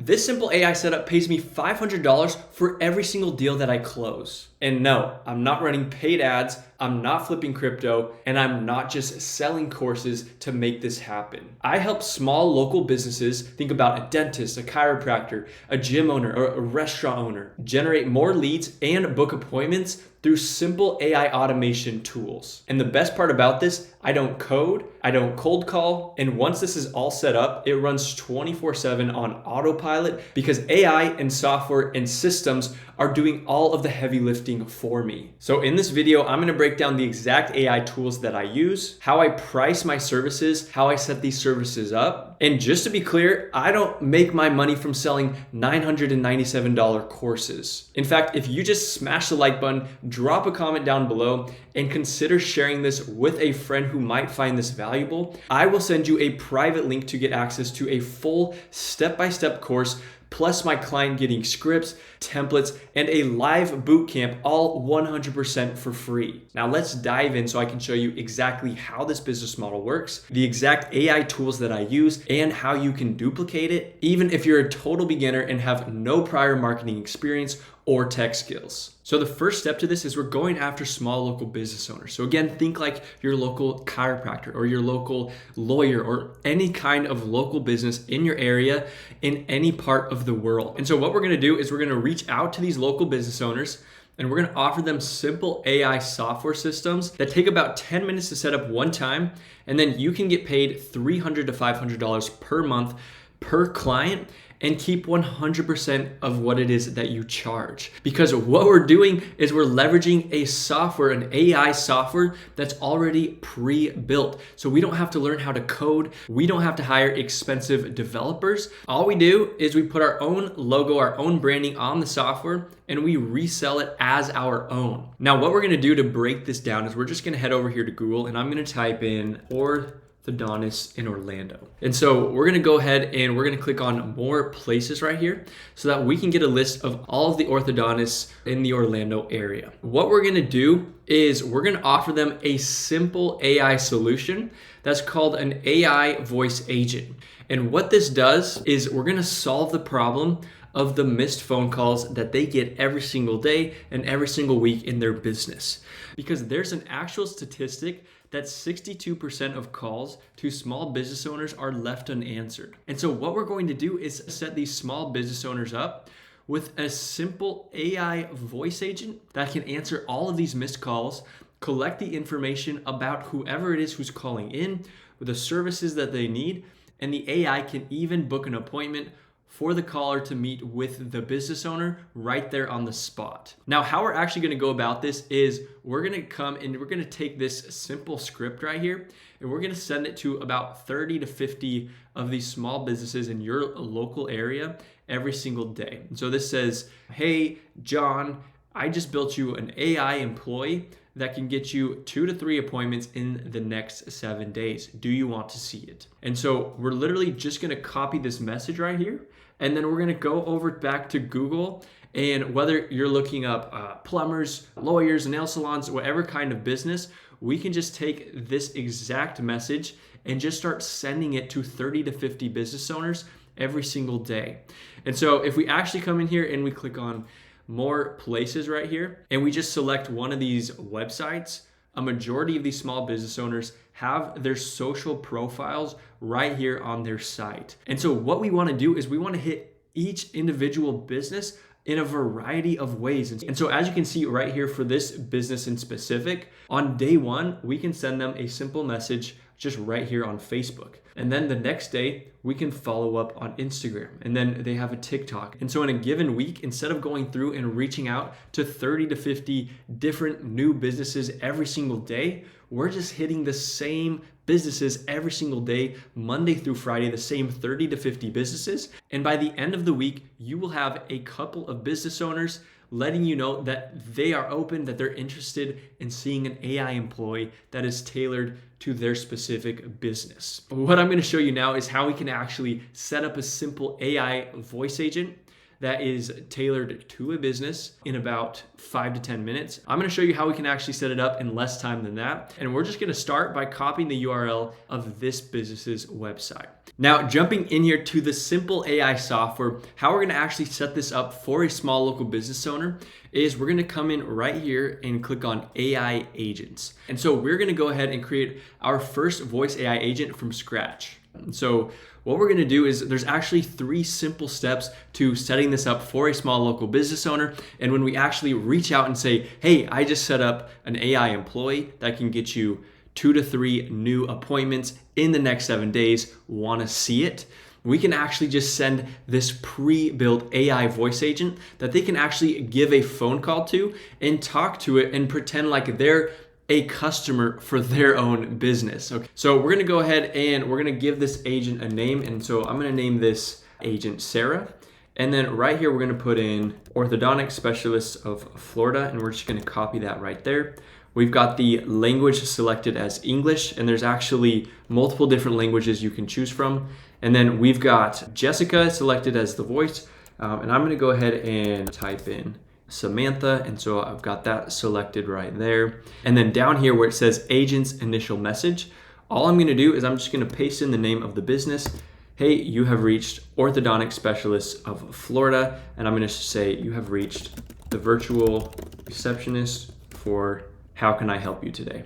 This simple AI setup pays me $500 for every single deal that I close. And no, I'm not running paid ads, I'm not flipping crypto, and I'm not just selling courses to make this happen. I help small local businesses, think about a dentist, a chiropractor, a gym owner, or a restaurant owner, generate more leads and book appointments through simple AI automation tools. And the best part about this, I don't code, I don't cold call, and once this is all set up, it runs 24/7 on autopilot because AI and software and systems are doing all of the heavy lifting for me. So in this video, I'm gonna break down the exact AI tools that I use, how I price my services, how I set these services up. And just to be clear, I don't make my money from selling $997 courses. In fact, if you just smash the like button, drop a comment down below, and consider sharing this with a friend who might find this valuable, I will send you a private link to get access to a full step-by-step course, plus my client getting scripts, templates, and a live bootcamp, all 100% for free. Now let's dive in so I can show you exactly how this business model works, the exact AI tools that I use, and how you can duplicate it, even if you're a total beginner and have no prior marketing experience or tech skills. So the first step to this is we're going after small local business owners. So again, think like your local chiropractor or your local lawyer or any kind of local business in your area in any part of the world. And so what we're gonna do is we're gonna reach out to these local business owners and we're gonna offer them simple AI software systems that take about 10 minutes to set up one time, and then you can get paid $300 to $500 per month per client and keep 100% of what it is that you charge. Because what we're doing is we're leveraging a software, an AI software that's already pre-built. So we don't have to learn how to code. We don't have to hire expensive developers. All we do is we put our own logo, our own branding on the software, and we resell it as our own. Now, what we're gonna do to break this down is we're just gonna head over here to Google and I'm gonna type in orthodontist in Orlando. And so we're gonna go ahead and we're gonna click on more places right here so that we can get a list of all of the orthodontists in the Orlando area. What we're gonna do is we're gonna offer them a simple AI solution that's called an AI voice agent. And what this does is we're gonna solve the problem of the missed phone calls that they get every single day and every single week in their business. Because there's an actual statistic that 62% of calls to small business owners are left unanswered. And so what we're going to do is set these small business owners up with a simple AI voice agent that can answer all of these missed calls, collect the information about whoever it is who's calling in, with the services that they need, and the AI can even book an appointment for the caller to meet with the business owner right there on the spot. Now, how we're actually gonna go about this is we're gonna come and we're gonna take this simple script right here and we're gonna send it to about 30 to 50 of these small businesses in your local area every single day. And so this says, hey, John, I just built you an AI employee that can get you 2 to 3 appointments in the next 7 days. Do you want to see it? And so we're literally just gonna copy this message right here, and then we're gonna go over back to Google, and whether you're looking up plumbers, lawyers, nail salons, whatever kind of business, we can just take this exact message and just start sending it to 30 to 50 business owners every single day. And so if we actually come in here and we click on more places right here, and we just select one of these websites, a majority of these small business owners have their social profiles right here on their site. And so what we want to do is we want to hit each individual business in a variety of ways. And so as you can see right here for this business in specific, on day one, we can send them a simple message just right here on Facebook. And then the next day, we can follow up on Instagram. And then they have a TikTok. And so in a given week, instead of going through and reaching out to 30 to 50 different new businesses every single day, we're just hitting the same businesses every single day, Monday through Friday, the same 30 to 50 businesses. And by the end of the week, you will have a couple of business owners letting you know that they are open, that they're interested in seeing an AI employee that is tailored to their specific business. What I'm going to show you now is how we can actually set up a simple AI voice agent that is tailored to a business in about 5 to 10 minutes. I'm gonna show you how we can actually set it up in less time than that. And we're just gonna start by copying the URL of this business's website. Now, jumping in here to the simple AI software, how we're gonna actually set this up for a small local business owner is we're gonna come in right here and click on AI agents. And so we're gonna go ahead and create our first voice AI agent from scratch. So what we're gonna do is there's actually 3 simple steps to setting this up for a small local business owner. And when we actually reach out and say, hey, I just set up an AI employee that can get you 2 to 3 new appointments in the next 7 days, wanna see it? We can actually just send this pre-built AI voice agent that they can actually give a phone call to and talk to it and pretend like they're a customer for their own business. Okay, so we're gonna go ahead and we're gonna give this agent a name. And so I'm gonna name this agent Sarah. And then right here, we're gonna put in orthodontic specialist of Florida, and we're just gonna copy that right there. We've got the language selected as English, and there's actually multiple different languages you can choose from. And then we've got Jessica selected as the voice, and I'm gonna go ahead and type in Samantha, and so I've got that selected right there. And then down here where it says agent's initial message, all I'm gonna do is I'm just gonna paste in the name of the business. Hey, you have reached orthodontic specialist of Florida, and I'm gonna say you have reached the virtual receptionist for How Can I Help You Today?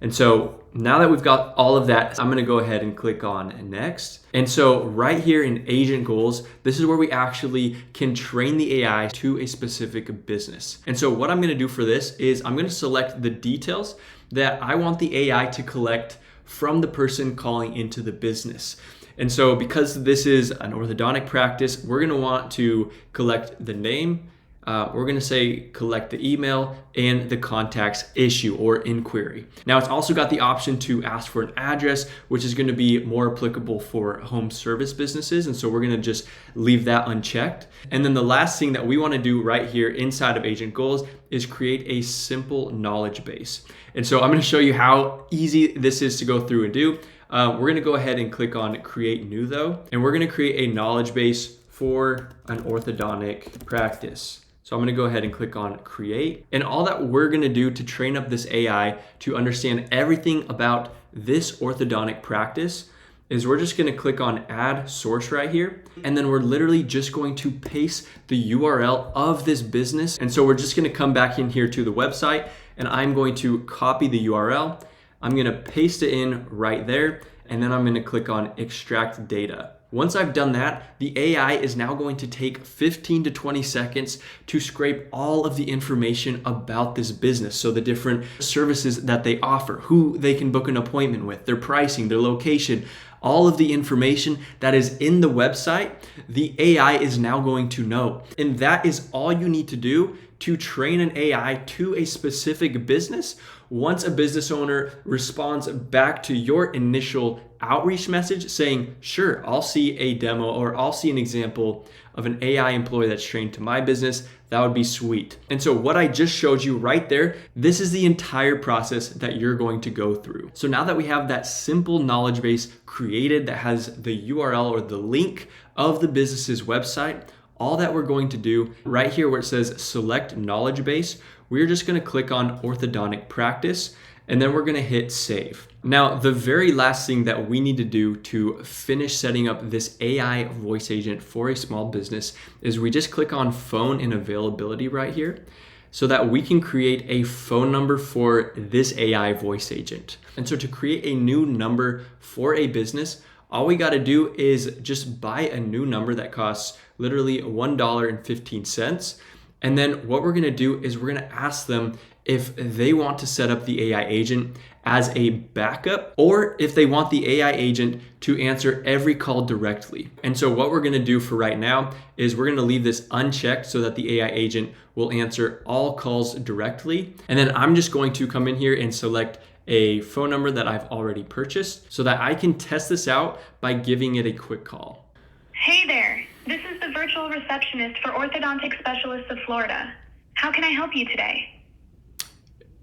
And so now that we've got all of that, I'm gonna go ahead and click on next. And so right here in agent goals, this is where we actually can train the AI to a specific business. And so what I'm gonna do for this is I'm gonna select the details that I want the AI to collect from the person calling into the business. And so because this is an orthodontic practice, we're gonna want to collect the name, we're gonna say collect the email and the contact's issue or inquiry. Now it's also got the option to ask for an address, which is gonna be more applicable for home service businesses. And so we're gonna just leave that unchecked. And then the last thing that we wanna do right here inside of agent goals is create a simple knowledge base. And so I'm gonna show you how easy this is to go through and do. We're gonna go ahead and click on create new though, and we're gonna create a knowledge base for an orthodontic practice. So I'm gonna go ahead and click on create. And all that we're gonna do to train up this AI to understand everything about this orthodontic practice is we're just gonna click on add source right here. And then we're literally just going to paste the URL of this business. And so we're just gonna come back in here to the website, and I'm going to copy the URL. I'm gonna paste it in right there, and then I'm gonna click on extract data. Once I've done that, the AI is now going to take 15 to 20 seconds to scrape all of the information about this business. So the different services that they offer, who they can book an appointment with, their pricing, their location, all of the information that is in the website, the AI is now going to know. And that is all you need to do to train an AI to a specific business. Once a business owner responds back to your initial outreach message saying, sure, I'll see a demo or I'll see an example of an AI employee that's trained to my business, that would be sweet. And so what I just showed you right there, this is the entire process that you're going to go through. So now that we have that simple knowledge base created that has the URL or the link of the business's website, all that we're going to do right here where it says select knowledge base, we're just gonna click on orthodontic practice, and then we're gonna hit save. Now, the very last thing that we need to do to finish setting up this AI voice agent for a small business is we just click on phone and availability right here so that we can create a phone number for this AI voice agent. And so to create a new number for a business, all we gotta do is just buy a new number that costs literally $1.15. And then what we're gonna do is we're gonna ask them if they want to set up the AI agent as a backup or if they want the AI agent to answer every call directly. And so what we're gonna do for right now is we're gonna leave this unchecked so that the AI agent will answer all calls directly. And then I'm just going to come in here and select a phone number that I've already purchased so that I can test this out by giving it a quick call. Hey there, this is the virtual receptionist for Orthodontic Specialists of Florida. How can I help you today?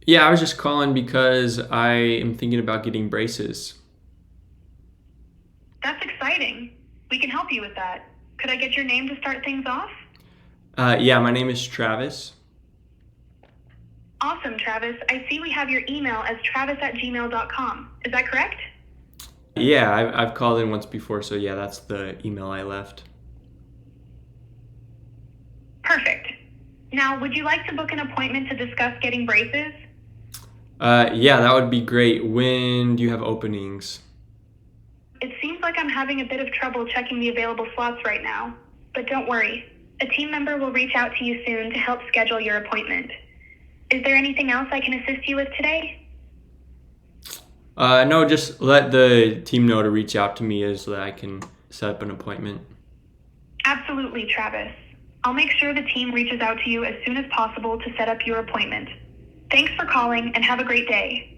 Yeah, I was just calling because I am thinking about getting braces. That's exciting. We can help you with that. Could I get your name to start things off? Yeah, my name is Travis. Awesome, Travis. I see we have your email as travis@gmail.com. Is that correct? Yeah, I've called in once before, so yeah, that's the email I left. Perfect. Now, would you like to book an appointment to discuss getting braces? Yeah, that would be great. When do you have openings? It seems like I'm having a bit of trouble checking the available slots right now, but don't worry. A team member will reach out to you soon to help schedule your appointment. Is there anything else I can assist you with today? No, just let the team know to reach out to me so that I can set up an appointment. Absolutely, Travis. I'll make sure the team reaches out to you as soon as possible to set up your appointment. Thanks for calling and have a great day.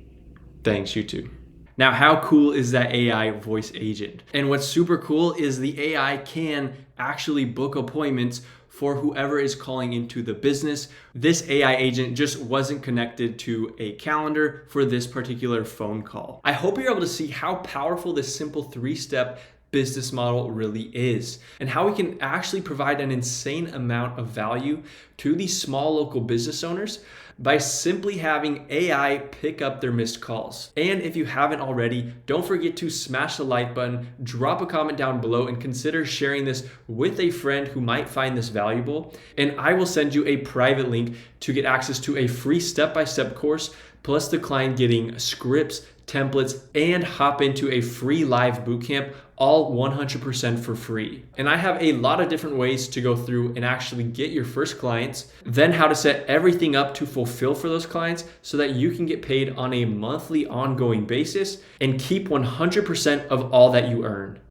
Thanks, you too. Now, how cool is that AI voice agent? And what's super cool is the AI can actually book appointments for whoever is calling into the business. This AI agent just wasn't connected to a calendar for this particular phone call. I hope you're able to see how powerful this simple 3-step business model really is and how we can actually provide an insane amount of value to these small local business owners by simply having AI pick up their missed calls. And if you haven't already, don't forget to smash the like button, drop a comment down below, and consider sharing this with a friend who might find this valuable. And I will send you a private link to get access to a free step-by-step course, plus the client getting scripts, templates, and hop into a free live bootcamp, all 100% for free. And I have a lot of different ways to go through and actually get your first clients, then how to set everything up to fulfill for those clients so that you can get paid on a monthly ongoing basis and keep 100% of all that you earn.